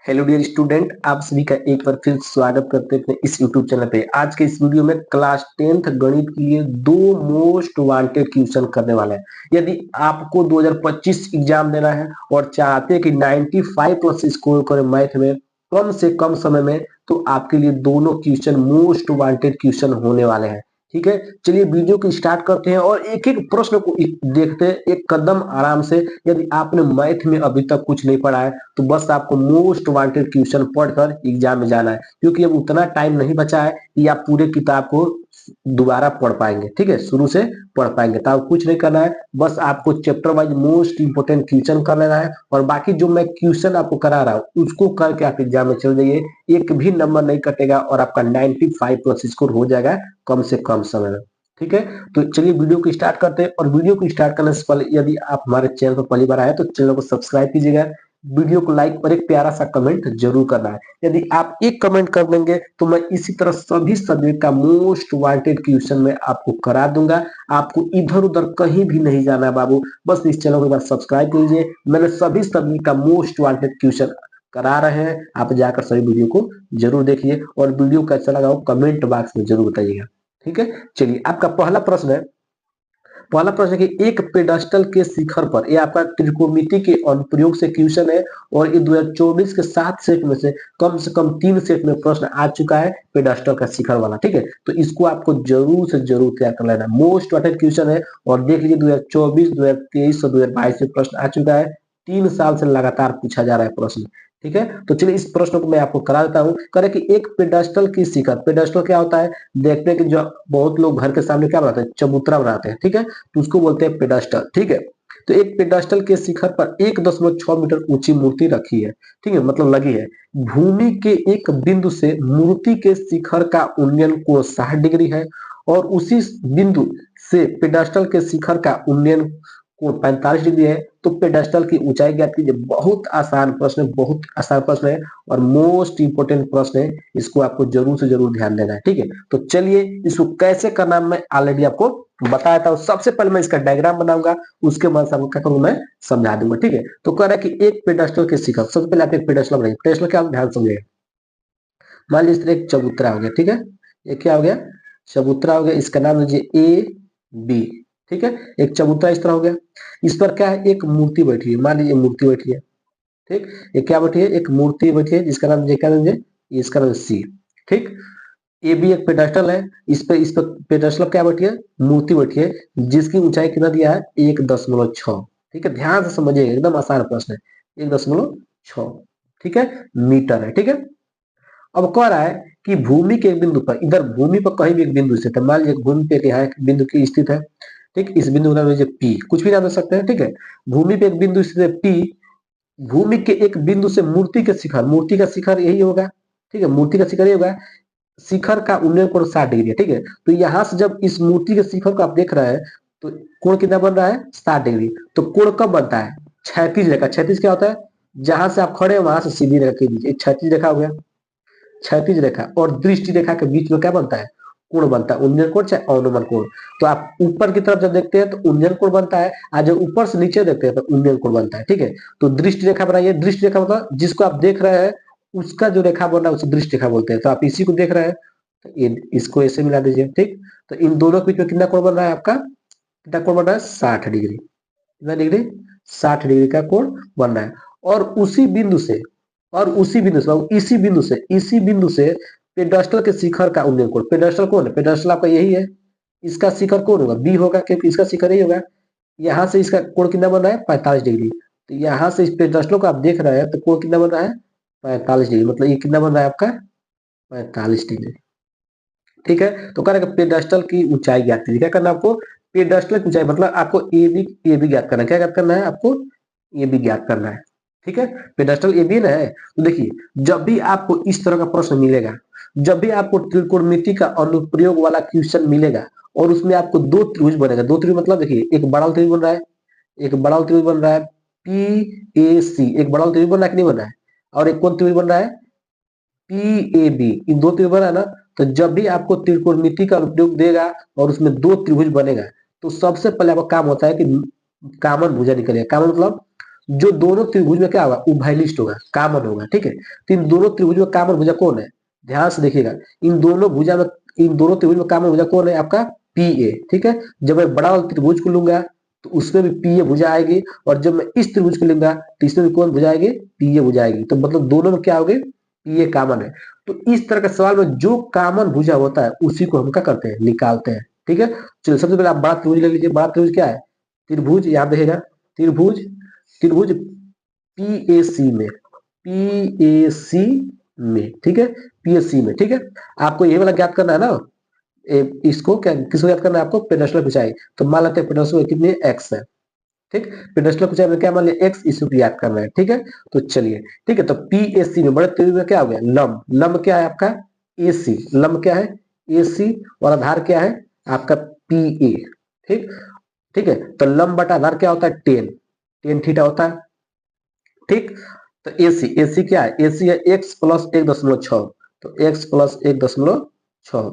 Hello dear student, आप सभी का एक बार फिर स्वागत करते हैं अपने इस यूट्यूब चैनल पे। आज के इस वीडियो में क्लास 10th गणित के लिए दो मोस्ट वांटेड क्वेश्चन करने वाले हैं। यदि आपको 2025 एग्जाम देना है और चाहते हैं कि 95 प्लस स्कोर करें मैथ में कम से कम समय में, तो आपके लिए दोनों क्वेश्चन मोस्ट वांटेड क्वेश्चन होने वाले हैं। ठीक है, चलिए वीडियो को स्टार्ट करते हैं और एक एक प्रश्न को देखते हैं एक कदम आराम से। यदि आपने मैथ में अभी तक कुछ नहीं पढ़ा है तो बस आपको मोस्ट वांटेड क्वेश्चन पढ़कर एग्जाम में जाना है, क्योंकि अब उतना टाइम नहीं बचा है कि आप पूरे किताब को दोबारा पढ़ पाएंगे। ठीक है, शुरू से पढ़ पाएंगे तो आपको कुछ नहीं करना है, बस आपको chapter wise most important question कर लेना है और बाकी जो मैं क्वेश्चन आपको करा रहा हूँ उसको करके आप एग्जाम में चल जाइए। एक भी नंबर नहीं कटेगा और आपका 95 प्लस स्कोर हो जाएगा कम से कम समय में। ठीक है, तो चलिए वीडियो को स्टार्ट करते हैं। और वीडियो को स्टार्ट करने से पहले यदि आप हमारे चैनल पर पहली बार आए तो चैनल को सब्सक्राइब कीजिएगा, वीडियो को लाइक और एक प्यारा सा कमेंट जरूर करना है। यदि आप एक कमेंट कर देंगे तो मैं इसी तरह सभी सब्जेक्ट का मोस्ट वांटेड क्वेश्चन में आपको करा दूंगा। आपको इधर उधर कहीं भी नहीं जाना है बाबू, बस इस चैनल को एक बार सब्सक्राइब कीजिए। मैंने सभी सब्जेक्ट का मोस्ट वांटेड क्वेश्चन करा रहे हैं, आप जाकर सभी वीडियो को जरूर देखिए और वीडियो कैसा लगा वो कमेंट बॉक्स में जरूर बताइएगा। ठीक है, चलिए आपका पहला प्रश्न है। पहला प्रश्न है कि एक पेडस्टल के शिखर पर, ये आपका त्रिकोणमिति के अनुप्रयोग से क्वेश्चन है और ये 2024 के 7 सेट में से कम 3 सेट में प्रश्न आ चुका है पेडस्टल का शिखर वाला। ठीक है, तो इसको आपको जरूर से जरूर तैयार कर लेना। मोस्ट वांटेड क्वेश्चन है और देख लीजिए 2024, 2023 और 2022 में प्रश्न आ चुका है। 3 साल से लगातार पूछा जा रहा है प्रश्न। ठीक है, तो चलिए इस प्रश्न को मैं आपको करा देता हूँ। करे कि एक पेडस्टल की शिखर, पेडस्टल क्या होता है, देखते हैं कि जो बहुत लोग घर के सामने क्या बनाते हैं, चबूतरा बनाते हैं। ठीक है, तो उसको बोलते हैं पेडस्टल। ठीक है, तो एक पेडस्टल के शिखर पर 1.6 मीटर ऊंची मूर्ति रखी है। ठीक है, मतलब लगी है। भूमि के एक बिंदु से मूर्ति के शिखर का उन्नयन कोण 60 डिग्री है और उसी बिंदु से पेडस्टल के शिखर का उन्नयन कोण 45 डिग्री है। तो पेडस्टल की ऊंचाई ज्ञात कीजिए। बहुत आसान प्रश्न है, बहुत आसान प्रश्न है और मोस्ट इंपोर्टेंट प्रश्न है, इसको आपको जरूर से जरूर ध्यान देना है। ठीक है, तो चलिए इसको कैसे करना मैं ऑलरेडी आपको बताया था। सबसे पहले मैं इसका डायग्राम बनाऊंगा, उसके बाद आपको क्या करूंगा मैं समझा दूंगा। ठीक है, तो कह रहा है कि एक पेडस्टल के शिखर, सबसे पहले आप एक पेडस्टल बनाइए। पेडस्टल क्या ध्यान समझिए, मान लीजिए इस तरह एक चबूतरा हो गया। ठीक है, ये क्या हो गया, चबूतरा हो गया, इसका नाम लीजिए ए बी। ठीक है, एक चबूतरा इस तरह हो गया। इस पर क्या है, एक मूर्ति बैठी है, मान लीजिए मूर्ति बैठी है। ठीक, ये क्या बैठी है, एक मूर्ति बैठी है जिसका नाम क्या नाम है, इसका नाम सी। ठीक, ये भी एक पेडस्टल है, इस पे पेडस्टल क्या बैठी है, मूर्ति बैठी है जिसकी ऊंचाई कितना दिया है, 1.6। ठीक है, ध्यान से समझिए, एकदम आसान प्रश्न है। 1.6, ठीक है, मीटर है। ठीक है, अब कह रहा है कि भूमि के एक बिंदु पर, इधर भूमि पर कहीं भी एक बिंदु स्थित है, मान लीजिए भूमि पे यहाँ एक बिंदु की स्थित है। ठीक, इस बिंदु का नाम लीजिए पी, कुछ भी नाम दे सकते हैं। ठीक है, भूमि पे एक बिंदु स्थित है पी। भूमि के एक बिंदु से मूर्ति के शिखर, मूर्ति का शिखर यही होगा। ठीक है, मूर्ति का शिखर यही होगा। शिखर का उन्नयन कोण 60 डिग्री है। ठीक है, तो यहां से जब इस मूर्ति के शिखर को आप देख रहे हैं तो कोण कितना बन रहा है, 60 डिग्री। तो कोण कब बनता है, क्षैतिज रेखा। क्षैतिज क्या होता है, जहां से आप खड़े हैं वहां से सीधी रेखा खींचिए, क्षैतिज रेखा हो गया। क्षैतिज रेखा और दृष्टि रेखा के बीच में क्या बनता है, कोण बनता है, उन्नयन कोण चाहे अवनमन कोण। तो आप ऊपर की तरफ जब देखते हैं तो उन्नयन कोण बनता है, और जब ऊपर से नीचे देखते हैं तो उन्नयन कोण बनता है। ठीक है, तो दृष्टि रेखा बनाइए। दृष्टि रेखा मतलब जिसको आप देख रहे हैं उसका जो रेखा बन रहा है उसे दृष्टि रेखा बोलते हैं। तो आप इसी को देख रहे हैं तो इसको ऐसे मिला दीजिए। ठीक, तो इन दोनों के बीच में कितना कोण बन रहा है, आपका कितना कोण बन रहा है, 60 डिग्री। कितना डिग्री, 60 डिग्री का कोण बन रहा है। और उसी बिंदु से, इसी बिंदु से पेडस्टल के शिखर का उन्नयन कोण, पेडस्टल कौन है, पेडस्टल आपका यही है, इसका शिखर कौन होगा, बी होगा, क्योंकि इसका शिखर यही होगा। यहाँ से इसका कोण कितना बन रहा है, 45 डिग्री। तो यहाँ से इस पेडस्टल को आप देख रहे हैं तो कोण कितना बन रहा है, 45 डिग्री। मतलब ये कितना बन रहा है आपका, 45 डिग्री। ठीक है, तो कह रहा है पेडस्टल की ऊंचाई ज्ञात कीजिए। क्या करना है आपको, पेडस्टल की ऊंचाई मतलब आपको ए बी ज्ञात करना है। क्या ज्ञात करना है आपको, ए बी ज्ञात करना है। ठीक है, पेडस्टल ए बी ना है। तो देखिए जब भी आपको इस तरह का प्रश्न मिलेगा, जब भी आपको त्रिकोणमिति का अनुप्रयोग वाला क्वेश्चन मिलेगा और उसमें आपको दो त्रिभुज बनेगा, दो त्रिभुज मतलब देखिए एक बड़ा त्रिभुज बन रहा है, एक बड़ा त्रिभुज बन रहा है पी ए सी, एक बड़ा त्रिभुज बन रहा है कि नहीं बन रहा है, और एक कौन त्रिभुज बन रहा है, पी ए बी। इन दो त्रिभुज बना है ना, तो जब भी आपको त्रिकोणमिति का उपयोग देगा और उसमें दो त्रिभुज बनेगा तो सबसे पहले आपका काम होता है कि कामन भुजा निकलेगा। कामन मतलब जो दोनों त्रिभुज में क्या होगा, उभयनिष्ठ होगा, कॉमन होगा, ठीक है। तो इन दोनों त्रिभुज में कॉमन भुजा कौन है, ध्यान से देखिएगा, इन दोनों भुजा में, इन दोनों त्रिभुज में कॉमन भुजा कौन है, आपका पी ए, ठीक है। जब मैं बड़ा वाला त्रिभुज को लूंगा तो उसमें भी पी ए भुजा आएगी, और जब मैं इस त्रिभुज को लूंगा तो इसमें भी कौन भुजा आएगी, पी ए भुजा आएगी। तो मतलब दोनों में क्या होगे, पी ए कॉमन है। तो इस तरह के सवाल में जो कॉमन भुजा होता है उसी को हम क्या करते हैं, निकालते हैं, ठीक है। चलिए सबसे पहले आप बड़ा त्रिभुज ले लीजिए। बड़ा त्रिभुज क्या है, त्रिभुज, याद रहेगा, त्रिभुज, त्रिभुज पीएसी में, पीएसी में, ठीक है, पीएससी में, ठीक है। आपको ये वाला ज्ञात करना है ना, इसको क्या, किसको याद करना है आपको, पेडस्टल ऊंचाई। तो मान लेते हैं पेडस्टल कितनी एक्स है, ठीक। पेडस्टल ऊंचाई में क्या मान लिया, एक्स, इसको याद करना है, ठीक है। तो चलिए, ठीक है, तो पीएससी में बड़े त्रिभुज में क्या हो गया, लंब, लंब क्या है आपका, एसी, लंब क्या है, एसी, और आधार क्या है आपका, पीए, ठीक, ठीक है। तो लंब बटा आधार क्या होता है, टेन, टेन थीटा होता है, ठीक। तो एसी, एसी क्या है, एसी है एक्स प्लस 1.6, तो एक्स प्लस 1.6,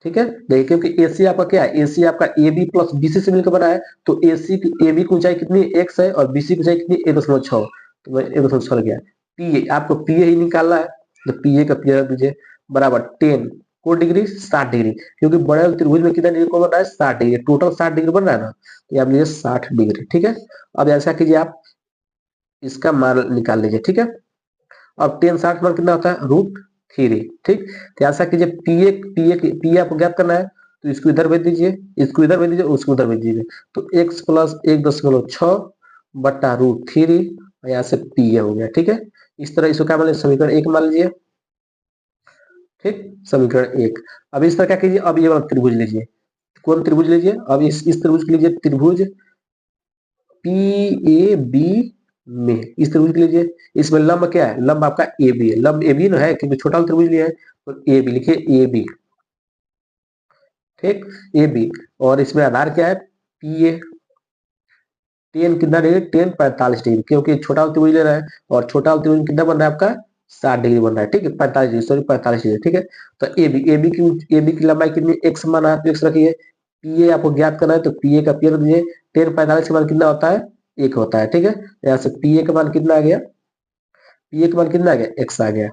ठीक है। देखिए क्योंकि एसी आपका क्या है, एसी आपका ए बी प्लस बीसी से मिलकर बना है, तो एसी की ए बी की ऊंचाई कितनी, एक्स है, और बीसी की ऊंचाई कितनी, 1.6, तो 1.6 गया। पीए, आपको पीए ही निकालना है, तो पीए का पीए रख दीजिए, बराबर 10 को डिग्री 60 डिग्री, क्योंकि बड़े त्रिभुज में कितना डिग्री को बन रहा है, 60 डिग्री, टोटल 60 डिग्री बन रहा है ना, तो आप लीजिए 60 डिग्री, ठीक है। अब ऐसा कीजिए आप, इसका मान निकाल लीजिए, ठीक है। अब 10 60 मान कितना होता है, √3, ठीक। तो ऐसा कीजिए, पी आपको ज्ञात करना है, तो इसको इधर भेज दीजिए, इसको इधर भेज दीजिए, उसको उधर भेज दीजिए, तो x प्लस 1.6 बटा √3, और यहाँ से पी ए हो गया, ठीक है। इस तरह इसको क्या मान लीजिए, समीकरण 1 मान लीजिए, ठीक, समीकरण 1। अब इस तरह क्या कीजिए, अब ये वाला त्रिभुज लीजिए, कौन त्रिभुज लीजिए, अब इस त्रिभुज के लीजिए, त्रिभुज पी ए बी में, इस त्रिभुज के लीजिए, इसमें लंब क्या है, लंब आपका ए बी है, लंब ए बी ना है क्योंकि छोटा वाला त्रिभुज लिया है, तो ए बी लिखिए, ए बी, ठीक, ए बी। और इसमें आधार क्या है, पी ए, टेन कितना डिग्री, 10 45 डिग्री, क्योंकि छोटा वाला त्रिभुज ले रहा है, और छोटा वाला त्रिभुज कितना बन रहा है आपका, 60 डिग्री बन रहा है, ठीक है, 45 डिग्री, सॉरी 45 डिग्री, ठीक है। तो ए बी की लंबाई कितनी, एक्स माना है, तो एक्स रखिए, पी ए आपको ज्ञात करना है, तो पी ए का पी रख दीजिए, 10 45 का मान कितना होता है, 1 होता है, ठीक है। यहाँ से पी ए का मान कितना आ गया, पी का मान कितना आ गया, एक्स आ गया,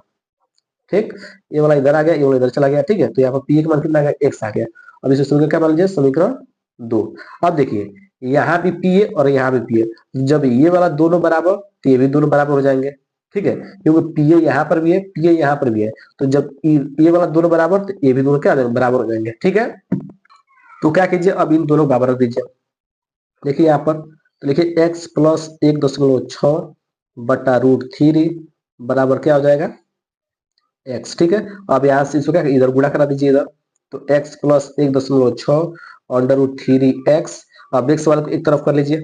ठीक। ये वाला इधर आ गया, ये वाला इधर चला गया, ठीक है। तो यहाँ पर पी का मान कितना आ गया, एक्स आ गया। अब इसे समीकरण क्या मान लीजिए, समीकरण 2। अब देखिए, यहाँ भी पी ए और यहाँ भी पी ए, जब ये वाला दोनों बराबर, तो ये भी दोनों बराबर हो जाएंगे, ठीक है, क्योंकि पी ए यहाँ पर भी है, पी ए यहाँ पर भी है, तो जब ये वाला दोनों बराबर, तो ये भी दोनों क्या बराबर हो जाएंगे, ठीक है। तो क्या कीजिए, अब इन दोनों बराबर रख दीजिए, देखिए यहाँ पर, तो लिखिए एक्स प्लस 1.6 बटा √3 बराबर क्या हो जाएगा, एक्स, ठीक है। अब यहाँ से इसको क्या इधर गुणा करा दीजिए इधर, तो एक्स प्लस 1.6 अंडर √3 एक्स। अब एक्स वाले को एक तरफ कर लीजिए,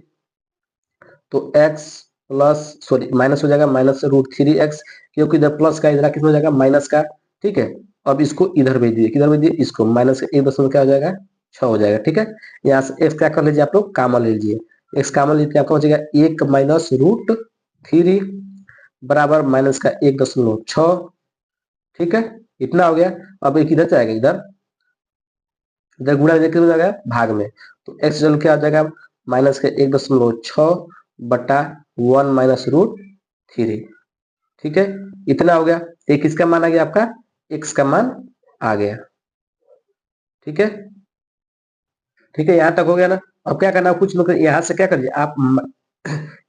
तो एक्स प्लस, सॉरी माइनस हो जाएगा, माइनस √3 एक्स, क्योंकि इधर प्लस का इधर कितना हो जाएगा, माइनस का, ठीक है। अब इसको इधर भेज दीजिए, किधर भेज दीजिए, इसको माइनस 1 क्या हो जाएगा, 6 हो जाएगा, ठीक है। यहाँ से एक्स क्या कर लीजिए, आप लोग कामन ले लीजिए, एक्स कामन लीजिए, आपका हो जाएगा 1 माइनस √3 बराबर माइनस का 1.6, ठीक है, इतना हो गया। अब एक इधर जाएगा, इधर इधर गुणा कितना हो जाएगा, भाग में, तो एक्स जल क्या आ जाएगा, माइनस का 1.6 बटा 1 माइनस √3, ठीक है, इतना हो गया। एक किसका मान आ गया, आपका एक्स का मान आ गया, ठीक है, ठीक है, यहाँ तक हो गया ना। अब क्या करना, कुछ लोग यहाँ से क्या करिए आप,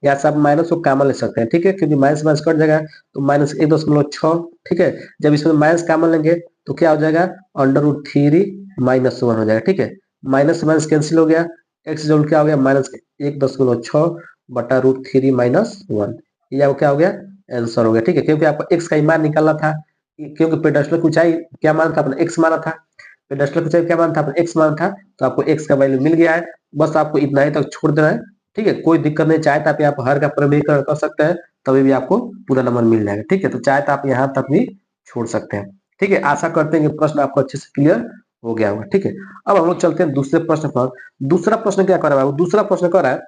यहाँ से आप माइनस को कॉमन ले सकते हैं, ठीक है, क्योंकि माइनस माइनस कट जाएगा, तो माइनस 1.6, ठीक है। जब इसमें माइनस कॉमन लेंगे तो क्या हो जाएगा, अंडर √3 -1 हो जाएगा, ठीक है। माइनस माइनस कैंसिल हो गया, एक्स जरूर क्या हो गया, माइनस 1.6 बटा √3 -1, ये आपको क्या हो गया, आंसर हो गया, ठीक है। क्योंकि आपको एक्स का ही मान निकालना था, क्योंकि पेडस्टल की ऊंचाई क्या माना था, अपना एक्स माना था, पेडस्टल की ऊंचाई क्या माना था, अपना एक्स माना था, तो आपको एक्स का वैल्यू मिल गया है। बस आपको इतना ही तक छोड़ देना है, ठीक है, कोई दिक्कत नहीं, चाहे तो आप हर का प्रमेय कर सकते हैं, तभी भी आपको पूरा नंबर मिल जाएगा, ठीक है। तो चाहे तो आप यहाँ तक भी छोड़ सकते हैं, ठीक है। आशा करते हैं कि प्रश्न आपको अच्छे से क्लियर हो गया होगा, ठीक है। अब हम लोग चलते हैं दूसरे प्रश्न पर। दूसरा प्रश्न क्या कर रहा है, दूसरा प्रश्न कर रहा है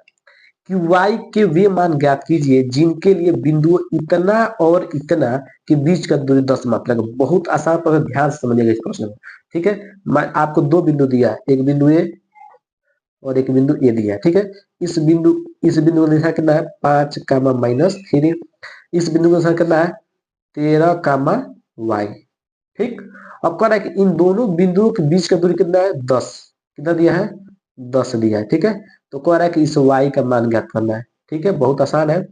कि y के वे मान ज्ञात कीजिए जिनके लिए बिंदु इतना और इतना के बीच का दूरी 10 मात्रक। बहुत आसान प्रश्न, ध्यान से समझिएगा इस प्रश्न को, ठीक है। मैं आपको दो बिंदु दिया, एक बिंदु ए और एक बिंदु ए दिया, ठीक है। इस बिंदु का निशान कितना है 5 कामा -3। इस बिंदु का निशान कितना है 13 कामा y। ठीक, अब कह रहा है कि इन दोनों बिंदुओं के बीच का दूरी कितना है 10। कितना दिया है 10 दिया है। ठीक है, तो कह रहा है कि इस y का मान ज्ञात करना है। ठीक है, बहुत आसान है।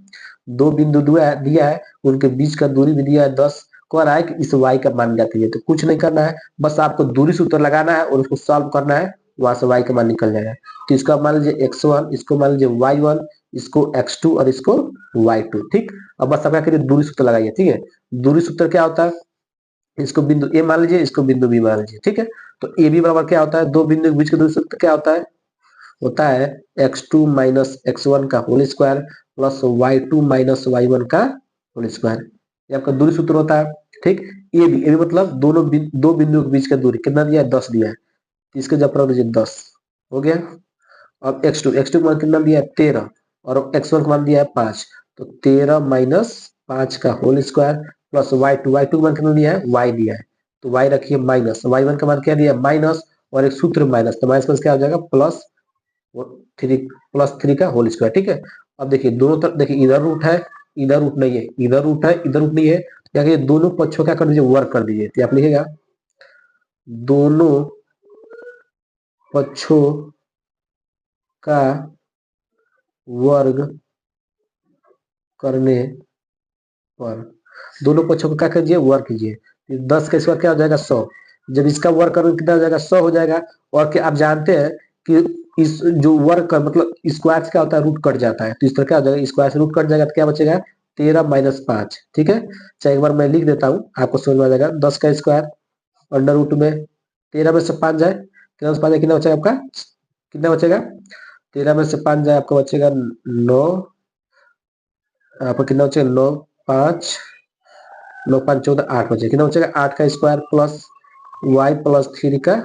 दो बिंदु दिया है, उनके बीच का दूरी भी दिया है 10। कह रहा है कि इस y का मान ज्ञात कीजिए। तो कुछ नहीं करना है, बस आपको दूरी सूत्र लगाना है और उसको सॉल्व करना है, वहां से y का मान निकल जाएगा। तो इसका मान लीजिए x1, इसको मान लीजिए y1, इसको x2 और इसको y2। ठीक, अब बस आप क्या करिए दूरी सूत्र लगाइए। ठीक है, दूरी सूत्र क्या होता है, इसको बिंदु ए मान लीजिए, इसको बिंदु बी मान लीजिए। ठीक है, तो ए बी बराबर क्या होता है, दो बिंदु के बीच का दूरी सूत्र क्या होता है x2 माइनस x1 का whole square plus y2 minus y1 का होल स्क्वायर। ये आपका दूरी सूत्र होता है। ठीक, ए बी मतलब दो बिंदु के बीच का दूरी कितना दिया है 10 दिया है, तो इसके जब पर लीजिए 10 हो गया। अब x2 का मान कितना दिया है 13 और x1 का मान दिया है 5, तो 13 माइनस 5 का होल स्क्वायर प्लस y2 का मान कितना दिया है y दिया है, तो y रखिए माइनस y1 का मान क्या दिया है माइनस, और एक सूत्र माइनस, तो माइनस प्लस क्या हो जाएगा प्लस 3 का होल स्क्वायर। ठीक है, अब देखिए दोनों तरफ देखिए, इधर रूट है, इधर रूट नहीं है, इधर रूट है, इधर रूट नहीं है, तो क्या करिए दोनों पक्षों क्या कर दीजिए वर्ग कर दीजिए। तो आप लिखिएगा दोनों पक्षों का वर्ग करने पर, दोनों पक्षों को क्या कीजिए वर्ग कीजिए। 10 का स्क्वायर क्या हो जाएगा 100, जब इसका वर्ग करोगे कितना हो जाएगा 100 हो जाएगा। और क्या आप जानते हैं कि इस जो वर्ग का मतलब स्क्वायर से क्या होता है रूट कट जाता है, तो इस तरह क्या हो जाएगा स्क्वायर से रूट कट जाएगा, तो क्या बचेगा 13 माइनस 5। ठीक है, चाहे एक बार मैं लिख देता हूँ आपको समझ में आ जाएगा। 10 का स्क्वायर अंडर रूट में 13 में से 5 जाए, 13 से 5 जाए कितना बचेगा आपका, कितना बचेगा 13 में से 5 जाए आपका बचेगा 9, आपका कितना बचेगा 9 5 9 5 14 8 बचेगा, कितना बचेगा 8 का स्क्वायर प्लस y प्लस 3 का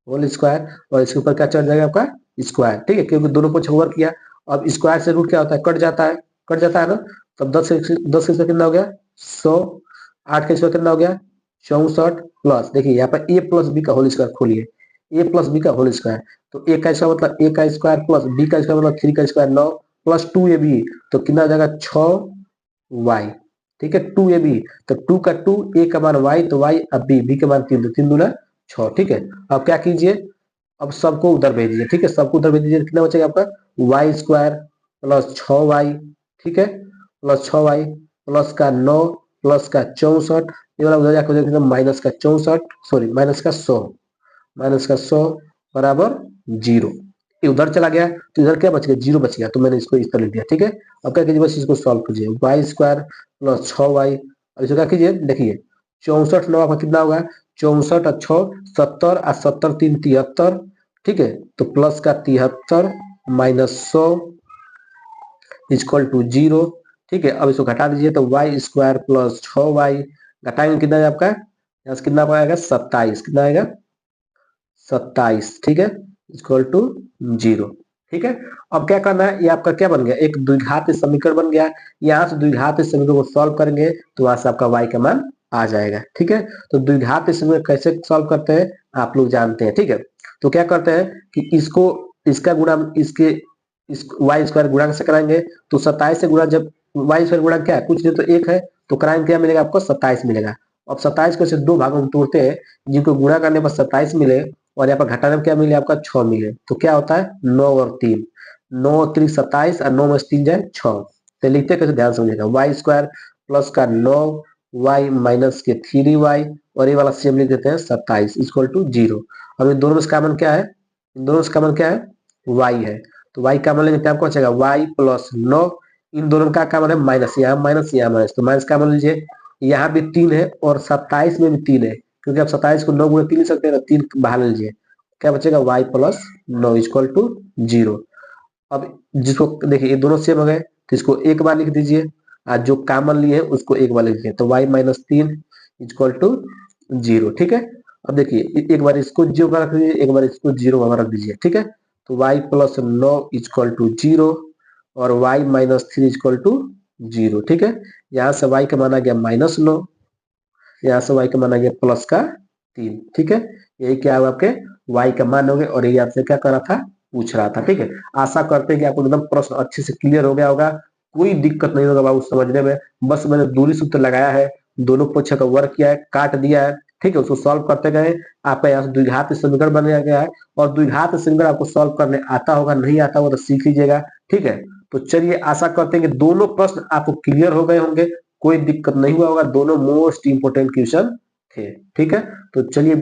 होल स्क्वायर, और इसके ऊपर क्या चढ़ जाएगा आपका स्क्वायर। ठीक है, क्योंकि दोनों को वर्क किया। अब स्क्वायर से रूट क्या होता है कट जाता है, कट जाता है ना। तब 10 का स्क्वायर कितना हो गया 100, 8 का स्क्वायर कितना हो गया 64 प्लस देखिए यहाँ पर a प्लस बी का होल स्क्वायर खोलिए, a प्लस बी का होल स्क्वायर, तो a का स्क्वायर मतलब a का स्क्वायर प्लस b का स्क्वायर मतलब 3 का स्क्वायर 9 प्लस 2ab, तो कितना हो जाएगा 6y। ठीक है 2ab, तो 2 का 2, a का मान y, तो y अब b का मान 3, तो 3 दूना 6। ठीक है, अब क्या कीजिए, अब सबको उधर भेज दीजिए। ठीक है, सबको उधर भेज दीजिए, कितना बचेगा आपका वाई स्क्वायर प्लस 6y। ठीक है, प्लस 6y प्लस का 9 प्लस का 64, ये वाला उधर जाकर देखिए माइनस का 64, सॉरी माइनस का 100, माइनस का 100 बराबर 0। ये उधर चला गया, तो इधर क्या बच गया 0 बच गया, तो मैंने इसको इस तरह लिख दिया। ठीक है, अब क्या कीजिए बस इसको सॉल्व कीजिए, वाई स्क्वायर प्लस 6y, अब इसको क्या कीजिए देखिए 64 9 आपका कितना होगा 64 और 6 70 और 70 3 73। ठीक है, तो प्लस का 73 माइनस 100 इक्वल टू 0। ठीक है, अब इसको घटा दीजिए, तो वाई स्क्वायर प्लस 6y घटाएंगे कितना है आपका यहाँ से कितना आएगा 27, कितना आएगा 27। ठीक है, इक्वल टू 0। ठीक है, अब क्या करना है, ये आपका क्या बन गया एक द्विघात समीकरण बन गया। यहाँ से द्विघात समीकरण को सॉल्व करेंगे तो वहां से आपका y का मान आ जाएगा। ठीक है, तो द्विघात समीकरण कैसे सॉल्व करते हैं आप लोग जानते हैं। ठीक है, तो क्या करते हैं कि इसको इसका गुणा इसके इस वाई स्क्वायर गुणा से कराएंगे, तो 27 से गुणा, जब वाई स्क्वायर गुणा क्या है कुछ नहीं तो 1 है, तो कराएंगे क्या मिलेगा आपको 27 मिलेगा। अब 27 को सिर्फ दो भागों में तोड़ते हैं, जिनको गुणा करने पर 27 मिले और यहाँ पर घटाने में क्या मिले आपका 6 मिले, तो क्या होता है 9 और 3, 9 और 3 27 और 9 में 3 जाए 6। तो लिखते कैसे ध्यान समझिएगा वाई स्क्वायर प्लस का 9y माइनस के 3y, और ये वाला सेम लिख देते हैं 27 इक्वल टू 0। अब इन दोनों में कॉमन क्या है, इन दोनों में कॉमन क्या है y है, तो y कॉमन लेंगे क्या बचेगा y प्लस 9, इन दोनों का कॉमन है माइनस, यहाँ माइनस यहाँ माइनस, तो माइनस कॉमन लीजिए, यहाँ भी 3 है और 27 में भी 3 है, क्योंकि आप 27 को 9 गुणे 3 लिख सकते हैं ना, 3 बाहर ले लीजिए, क्या बचेगा y प्लस 9 इक्वल टू 0। अब जिसको देखिए ये दोनों सेम हो गए, तो इसको एक बार लिख दीजिए, आज जो कॉमन लिए है उसको एक बार लिख दीजिए, तो y माइनस 3 इक्वल टू 0। ठीक है, अब देखिए एक बार इसको 0 का रख दीजिए, एक बार इसको 0 का रख दीजिए। ठीक है, तो y प्लस 9 इक्वल टू 0 और y माइनस 3 इक्वल टू 0। ठीक है, यहाँ से y का मान आ गया माइनस 9, यहाँ से y का मान आ गया प्लस का 3। ठीक है, यही क्या हुआ आपके y का मान हो गए, और यही आपसे क्या करा था पूछ रहा था। ठीक है, आशा करते हैं कि आपको एकदम प्रश्न अच्छे से क्लियर हो गया होगा, कोई दिक्कत नहीं होगा बाबू समझने में। बस मैंने दूरी सूत्र लगाया है, दोनों पक्ष का वर्क किया है, काट दिया है, ठीक है, उसको सॉल्व करते गए। आपका यहाँ से द्विघात समीकरण बनाया गया है, और द्विघात समीकरण आपको सॉल्व करने आता होगा, नहीं आता होगा तो सीख लीजिएगा। ठीक है, तो चलिए आशा करते हैं कि दोनों प्रश्न आपको क्लियर हो गए होंगे, कोई दिक्कत नहीं हुआ होगा, दोनों मोस्ट इंपोर्टेंट क्वेश्चन थे। ठीक है, तो चलिए